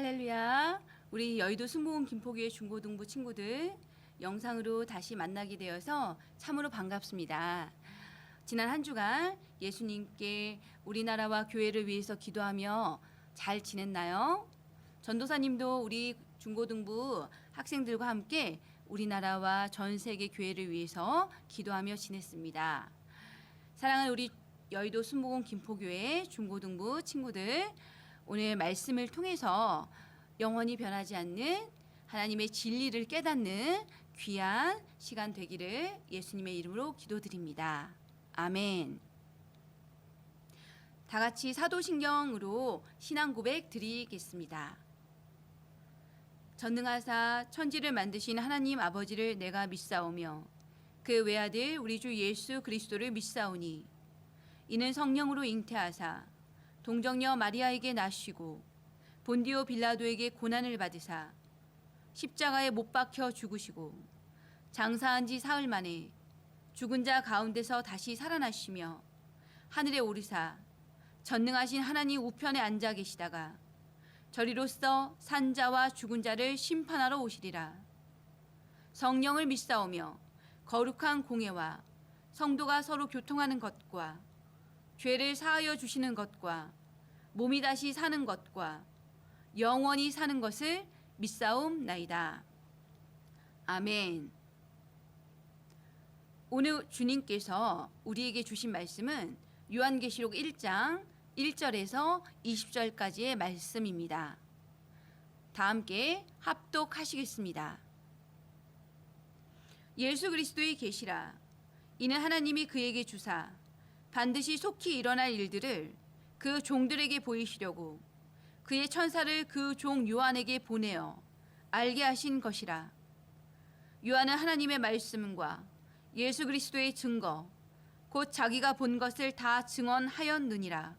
할렐루야. 우리 여의도 승무원 김포교회 중고등부 친구들 영상으로 다시 만나게 되어서 참으로 반갑습니다. 지난 한 주간 예수님께 우리나라와 교회를 위해서 기도하며 잘 지냈나요? 전도사님도 우리 중고등부 학생들과 함께 우리나라와 전 세계 교회를 위해서 기도하며 지냈습니다. 사랑하는 우리 여의도 순복음 김포교회 중고등부 친구들, 오늘 말씀을 통해서 영원히 변하지 않는 하나님의 진리를 깨닫는 귀한 시간 되기를 예수님의 이름으로 기도드립니다. 아멘. 다 같이 사도신경으로 신앙 고백 드리겠습니다. 전능하사 천지를 만드신 하나님 아버지를 내가 믿사오며 그 외아들 우리 주 예수 그리스도를 믿사오니 이는 성령으로 잉태하사 동정녀 마리아에게 나시고 본디오 빌라도에게 고난을 받으사 십자가에 못 박혀 죽으시고 장사한 지 사흘 만에 죽은 자 가운데서 다시 살아나시며 하늘에 오르사 전능하신 하나님 우편에 앉아 계시다가 저리로서 산 자와 죽은 자를 심판하러 오시리라. 성령을 믿사오며 거룩한 공회와 성도가 서로 교통하는 것과 죄를 사하여 주시는 것과 몸이 다시 사는 것과 영원히 사는 것을 믿사옵나이다. 아멘. 오늘 주님께서 우리에게 주신 말씀은 요한계시록 1장 1절에서 20절까지의 말씀입니다. 다 함께 합독하시겠습니다. 예수 그리스도의 계시라. 이는 하나님이 그에게 주사 반드시 속히 일어날 일들을 그 종들에게 보이시려고 그의 천사를 그 종 요한에게 보내어 알게 하신 것이라. 요한은 하나님의 말씀과 예수 그리스도의 증거 곧 자기가 본 것을 다 증언하였느니라.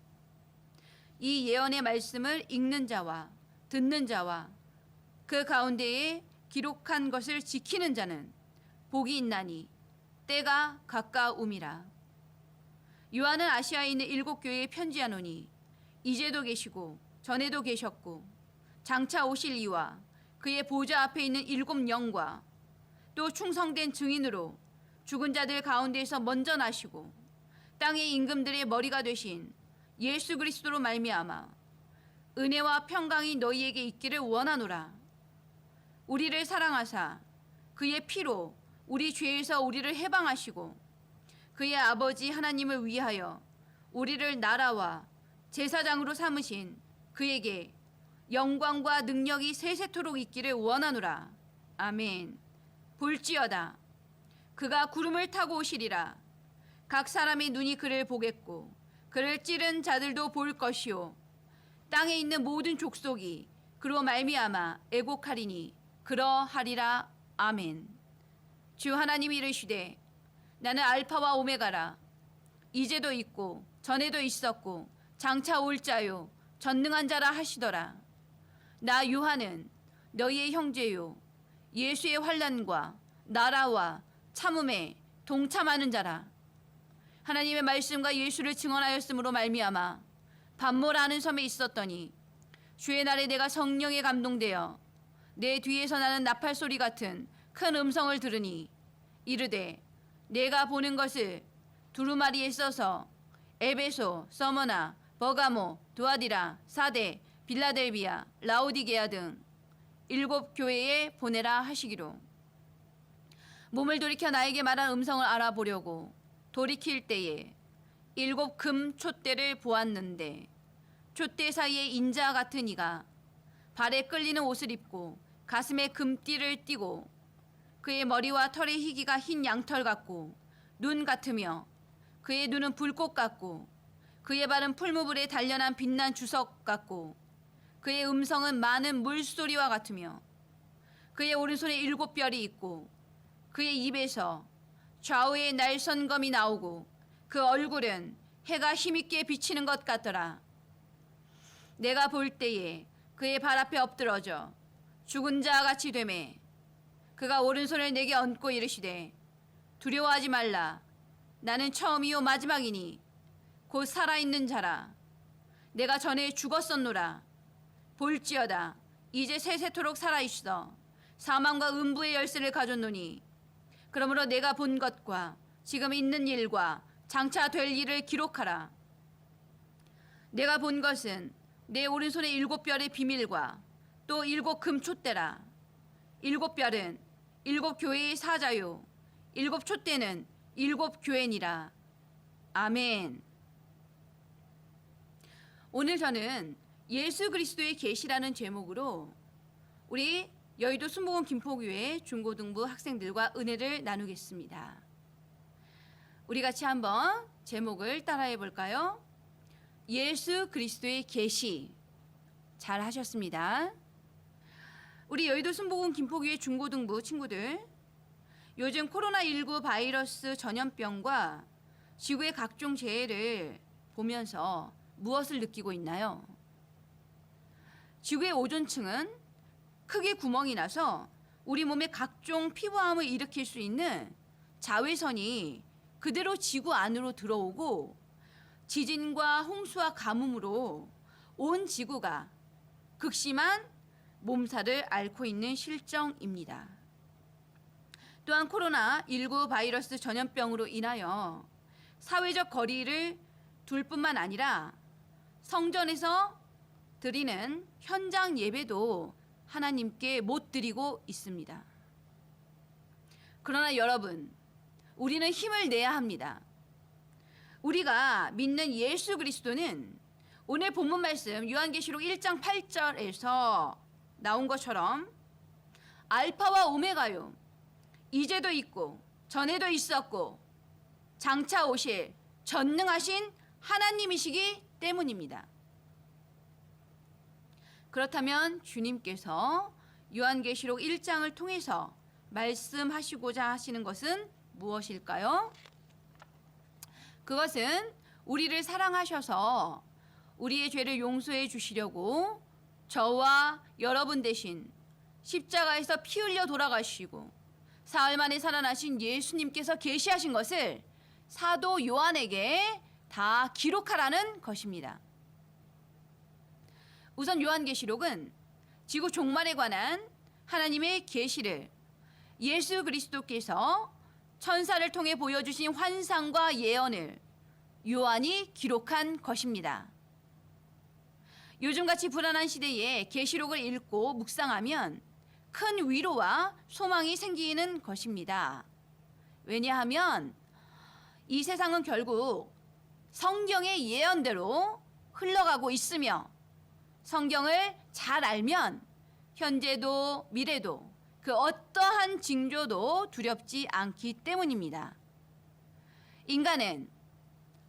이 예언의 말씀을 읽는 자와 듣는 자와 그 가운데에 기록한 것을 지키는 자는 복이 있나니 때가 가까움이라. 요한은 아시아에 있는 7 교회에 편지하노니 이제도 계시고 전에도 계셨고 장차 오실 이와 그의 보좌 앞에 있는 7 영과 또 충성된 증인으로 죽은 자들 가운데에서 먼저 나시고 땅의 임금들의 머리가 되신 예수 그리스도로 말미암아 은혜와 평강이 너희에게 있기를 원하노라. 우리를 사랑하사 그의 피로 우리 죄에서 우리를 해방하시고 그의 아버지 하나님을 위하여 우리를 나라와 제사장으로 삼으신 그에게 영광과 능력이 세세토록 있기를 원하노라. 아멘. 볼지어다 그가 구름을 타고 오시리라. 각 사람의 눈이 그를 보겠고 그를 찌른 자들도 볼 것이요 땅에 있는 모든 족속이 그로 말미암아 애곡하리니 그러하리라. 아멘. 주 하나님이 이르시되 나는 알파와 오메가라. 이제도 있고 전에도 있었고 장차 올 자요 전능한 자라 하시더라. 나 요한은 너희의 형제요 예수의 환난과 나라와 참음에 동참하는 자라. 하나님의 말씀과 예수를 증언하였으므로 말미암아 밤모라는 섬에 있었더니 주의 날에 내가 성령에 감동되어 내 뒤에서 나는 나팔 소리 같은 큰 음성을 들으니 이르되 내가 보는 것을 두루마리에 써서 에베소, 서머나, 버가모, 두아디라, 사데, 빌라델비아, 라오디게아 등 7 교회에 보내라 하시기로. 몸을 돌이켜 나에게 말한 음성을 알아보려고 돌이킬 때에 7 금 촛대를 보았는데 촛대 사이에 인자 같은 이가 발에 끌리는 옷을 입고 가슴에 금띠를 띠고 그의 머리와 털의 희기가 흰 양털 같고 눈 같으며 그의 눈은 불꽃 같고 그의 발은 풀무불에 단련한 빛난 주석 같고 그의 음성은 많은 물소리와 같으며 그의 오른손에 7 별이 있고 그의 입에서 좌우에 날선검이 나오고 그 얼굴은 해가 힘있게 비치는 것 같더라. 내가 볼 때에 그의 발 앞에 엎드러져 죽은 자 같이 되매 그가 오른손을 내게 얹고 이르시되 두려워하지 말라. 나는 처음이요 마지막이니 곧 살아있는 자라. 내가 전에 죽었었노라. 볼지어다 이제 세세토록 살아있어 사망과 음부의 열쇠를 가졌노니 그러므로 내가 본 것과 지금 있는 일과 장차 될 일을 기록하라. 내가 본 것은 내 오른손의 7별의 비밀과 또 7 금촛대라. 7별은 7 교회의 사자요 7 촛대는 7 교회니라. 아멘. 오늘 저는 예수 그리스도의 계시라는 제목으로 우리 여의도 순복음 김포교회 중고등부 학생들과 은혜를 나누겠습니다. 우리 같이 한번 제목을 따라해 볼까요? 예수 그리스도의 계시. 잘 하셨습니다. 우리 여의도 순복음 김포교회 중고등부 친구들, 요즘 코로나19 바이러스 전염병과 지구의 각종 재해를 보면서 무엇을 느끼고 있나요? 지구의 오존층은 크게 구멍이 나서 우리 몸에 각종 피부암을 일으킬 수 있는 자외선이 그대로 지구 안으로 들어오고 지진과 홍수와 가뭄으로 온 지구가 극심한 몸살을 앓고 있는 실정입니다. 또한 코로나19 바이러스 전염병으로 인하여 사회적 거리를 둘 뿐만 아니라 성전에서 드리는 현장 예배도 하나님께 못 드리고 있습니다. 그러나 여러분, 우리는 힘을 내야 합니다. 우리가 믿는 예수 그리스도는 오늘 본문 말씀 요한계시록 1장 8절에서 나온 것처럼 알파와 오메가요. 이제도 있고 전에도 있었고 장차 오실 전능하신 하나님이시기 때문입니다. 그렇다면 주님께서 요한계시록 1장을 통해서 말씀하시고자 하시는 것은 무엇일까요? 그것은 우리를 사랑하셔서 우리의 죄를 용서해 주시려고 저와 여러분 대신 십자가에서 피 흘려 돌아가시고 사흘 만에 살아나신 예수님께서 계시하신 것을 사도 요한에게 다 기록하라는 것입니다. 우선 요한계시록은 지구 종말에 관한 하나님의 계시를 예수 그리스도께서 천사를 통해 보여주신 환상과 예언을 요한이 기록한 것입니다. 요즘같이 불안한 시대에 계시록을 읽고 묵상하면 큰 위로와 소망이 생기는 것입니다. 왜냐하면 이 세상은 결국 성경의 예언대로 흘러가고 있으며 성경을 잘 알면 현재도 미래도 그 어떠한 징조도 두렵지 않기 때문입니다. 인간은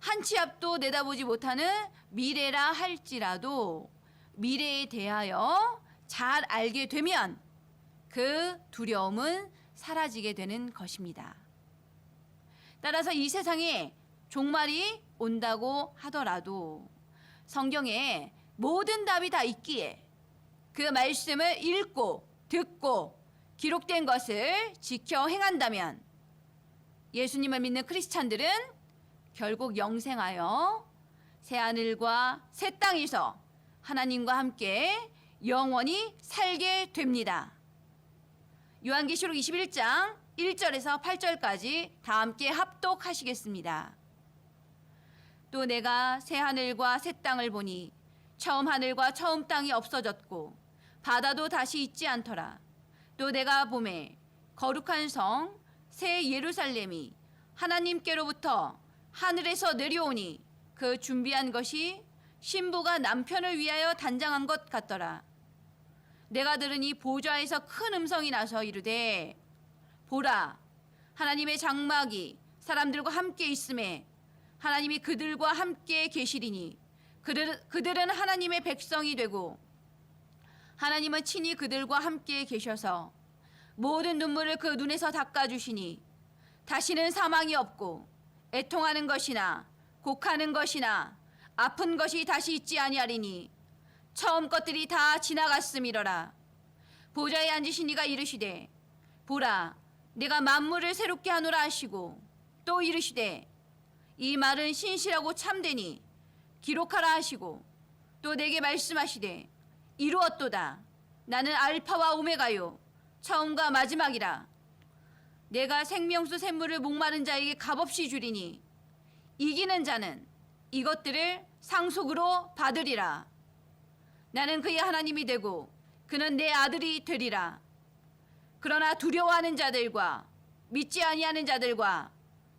한 치 앞도 내다보지 못하는 미래라 할지라도 미래에 대하여 잘 알게 되면 그 두려움은 사라지게 되는 것입니다. 따라서 이 세상에 종말이 온다고 하더라도 성경에 모든 답이 다 있기에 그 말씀을 읽고 듣고 기록된 것을 지켜 행한다면 예수님을 믿는 크리스찬들은 결국 영생하여 새하늘과 새 땅에서 하나님과 함께 영원히 살게 됩니다. 요한계시록 21장 1절에서 8절까지 다 함께 합독하시겠습니다. 또 내가 새하늘과 새 땅을 보니 처음 하늘과 처음 땅이 없어졌고 바다도 다시 있지 않더라. 또 내가 보매 거룩한 성 새 예루살렘이 하나님께로부터 하늘에서 내려오니 그 준비한 것이 신부가 남편을 위하여 단장한 것 같더라. 내가 들으니 보좌에서 큰 음성이 나서 이르되 보라 하나님의 장막이 사람들과 함께 있음에 하나님이 그들과 함께 계시리니 그들은 하나님의 백성이 되고 하나님은 친히 그들과 함께 계셔서 모든 눈물을 그 눈에서 닦아주시니 다시는 사망이 없고 애통하는 것이나 곡하는 것이나 아픈 것이 다시 있지 아니하리니 처음 것들이 다 지나갔음이러라. 보좌에 앉으신 이가 이르시되 보라 내가 만물을 새롭게 하노라 하시고 또 이르시되 이 말은 신실하고 참되니 기록하라 하시고 또 내게 말씀하시되 이루었도다. 나는 알파와 오메가요 처음과 마지막이라. 내가 생명수 샘물을 목마른 자에게 값없이 주리니 이기는 자는 이것들을 상속으로 받으리라. 나는 그의 하나님이 되고 그는 내 아들이 되리라. 그러나 두려워하는 자들과 믿지 아니하는 자들과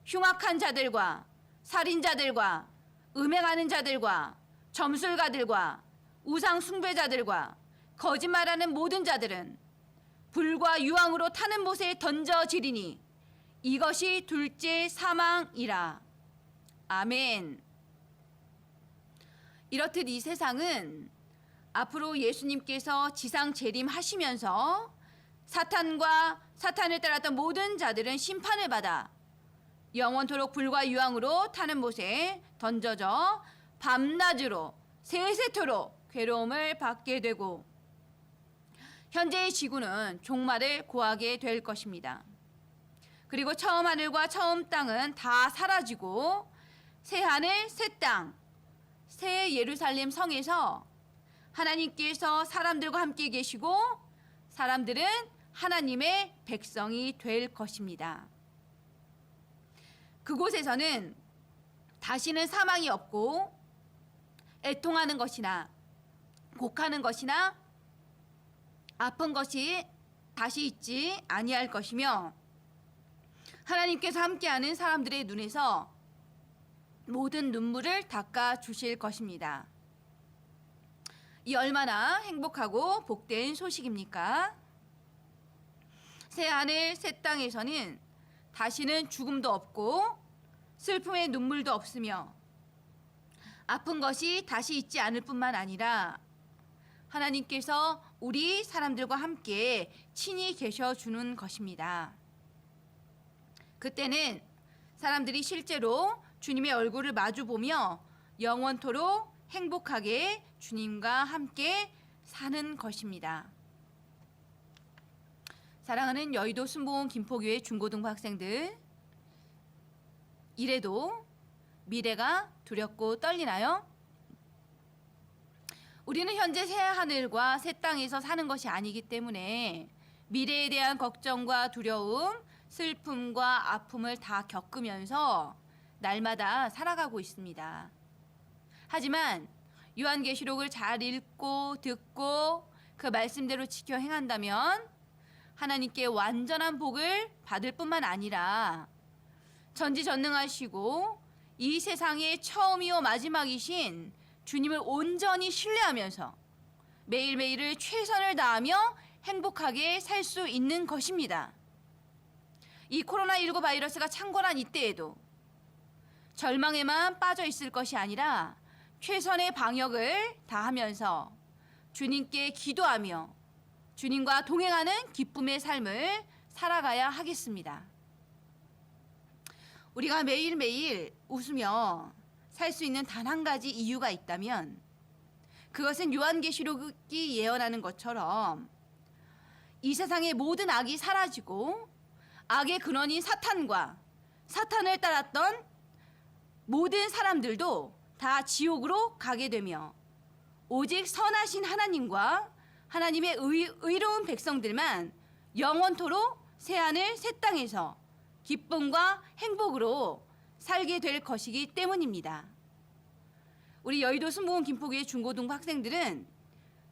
흉악한 자들과 살인자들과 음행하는 자들과 점술가들과 우상 숭배자들과 거짓말하는 모든 자들은 불과 유황으로 타는 못에 던져지리니 이것이 둘째 사망이라. 아멘. 이렇듯 이 세상은 앞으로 예수님께서 지상 재림하시면서 사탄과 사탄을 따랐던 모든 자들은 심판을 받아 영원토록 불과 유황으로 타는 못에 던져져 밤낮으로 세세토록 괴로움을 받게 되고 현재의 지구는 종말을 고하게 될 것입니다. 그리고 처음 하늘과 처음 땅은 다 사라지고 새 하늘 새 땅 새 예루살렘 성에서 하나님께서 사람들과 함께 계시고 사람들은 하나님의 백성이 될 것입니다. 그곳에서는 다시는 사망이 없고 애통하는 것이나 곡하는 것이나 아픈 것이 다시 있지 아니할 것이며 하나님께서 함께하는 사람들의 눈에서 모든 눈물을 닦아 주실 것입니다. 이 얼마나 행복하고 복된 소식입니까? 새 하늘 새 땅에서는 다시는 죽음도 없고 슬픔의 눈물도 없으며 아픈 것이 다시 있지 않을 뿐만 아니라 하나님께서 우리 사람들과 함께 친히 계셔 주는 것입니다. 그때는 사람들이 실제로 주님의 얼굴을 마주보며 영원토록 행복하게 주님과 함께 사는 것입니다. 사랑하는 여의도 순복음 김포교회 중고등부 학생들, 이래도 미래가 두렵고 떨리나요? 우리는 현재 새 하늘과 새 땅에서 사는 것이 아니기 때문에 미래에 대한 걱정과 두려움, 슬픔과 아픔을 다 겪으면서 날마다 살아가고 있습니다. 하지만 요한계시록을 잘 읽고 듣고 그 말씀대로 지켜 행한다면 하나님께 완전한 복을 받을 뿐만 아니라 전지전능하시고 이 세상의 처음이요 마지막이신 주님을 온전히 신뢰하면서 매일매일을 최선을 다하며 행복하게 살 수 있는 것입니다. 이 코로나19 바이러스가 창궐한 이때에도 절망에만 빠져 있을 것이 아니라 최선의 방역을 다하면서 주님께 기도하며 주님과 동행하는 기쁨의 삶을 살아가야 하겠습니다. 우리가 매일매일 웃으며 살 수 있는 단 한 가지 이유가 있다면 그것은 요한계시록이 예언하는 것처럼 이 세상의 모든 악이 사라지고 악의 근원인 사탄과 사탄을 따랐던 모든 사람들도 다 지옥으로 가게 되며 오직 선하신 하나님과 하나님의 의로운 백성들만 영원토록 새하늘 새 땅에서 기쁨과 행복으로 살게 될 것이기 때문입니다. 우리 여의도 순복음 김포교회 중고등부 학생들은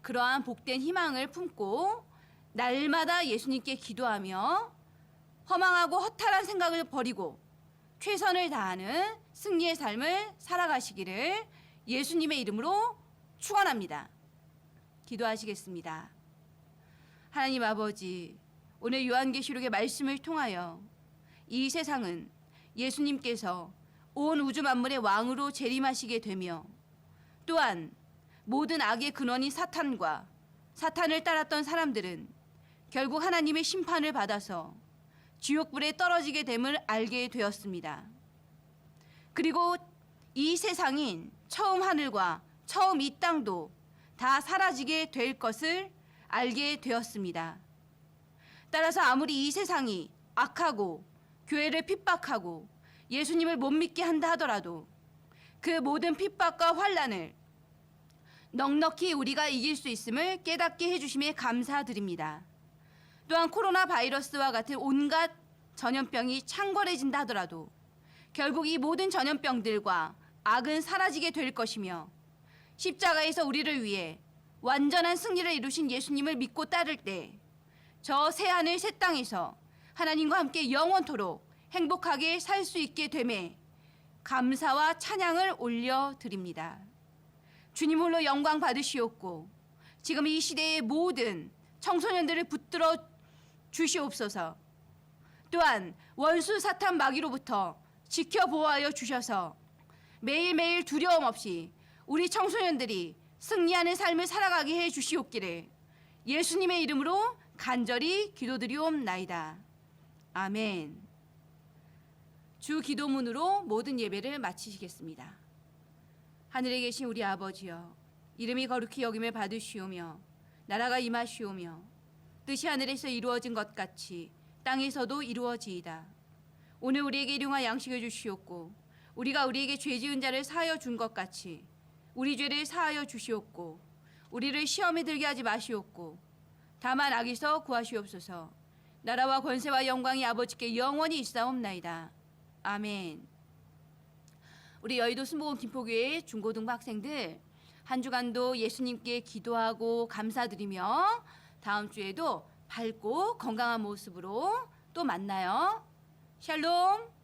그러한 복된 희망을 품고 날마다 예수님께 기도하며 허망하고 허탈한 생각을 버리고 최선을 다하는 승리의 삶을 살아가시기를 예수님의 이름으로 축원합니다. 기도하시겠습니다. 하나님 아버지, 오늘 요한계시록의 말씀을 통하여 이 세상은 예수님께서 온 우주 만물의 왕으로 재림하시게 되며 또한 모든 악의 근원인 사탄과 사탄을 따랐던 사람들은 결국 하나님의 심판을 받아서 지옥불에 떨어지게 됨을 알게 되었습니다. 그리고 이 세상인 처음 하늘과 처음 이 땅도 다 사라지게 될 것을 알게 되었습니다. 따라서 아무리 이 세상이 악하고 교회를 핍박하고 예수님을 못 믿게 한다 하더라도 그 모든 핍박과 환난을 넉넉히 우리가 이길 수 있음을 깨닫게 해주심에 감사드립니다. 또한 코로나 바이러스와 같은 온갖 전염병이 창궐해진다 하더라도 결국 이 모든 전염병들과 악은 사라지게 될 것이며 십자가에서 우리를 위해 완전한 승리를 이루신 예수님을 믿고 따를 때 저 새하늘 새 땅에서 하나님과 함께 영원토록 행복하게 살 수 있게 됨에 감사와 찬양을 올려드립니다. 주님 홀로 영광 받으시옵고 지금 이 시대의 모든 청소년들을 붙들어 주시옵소서. 또한 원수 사탄 마귀로부터 지켜보호하여 주셔서 매일매일 두려움 없이 우리 청소년들이 승리하는 삶을 살아가게 해 주시옵기를 예수님의 이름으로 간절히 기도드리옵나이다. 아멘. 주 기도문으로 모든 예배를 마치시겠습니다. 하늘에 계신 우리 아버지여, 이름이 거룩히 여김을 받으시오며 나라가 임하시오며 뜻이 하늘에서 이루어진 것 같이 땅에서도 이루어지이다. 오늘 우리에게 일용할 양식을 주시옵고 우리가 우리에게 죄 지은 자를 사하여 준 것 같이 우리 죄를 사하여 주시옵고 우리를 시험에 들게 하지 마시옵고 다만 악에서 구하시옵소서. 나라와 권세와 영광이 아버지께 영원히 있사옵나이다. 아멘. 우리 여의도 순복음 김포교회 중고등부 학생들 한 주간도 예수님께 기도하고 감사드리며 다음 주에도 밝고 건강한 모습으로 또 만나요. 샬롬.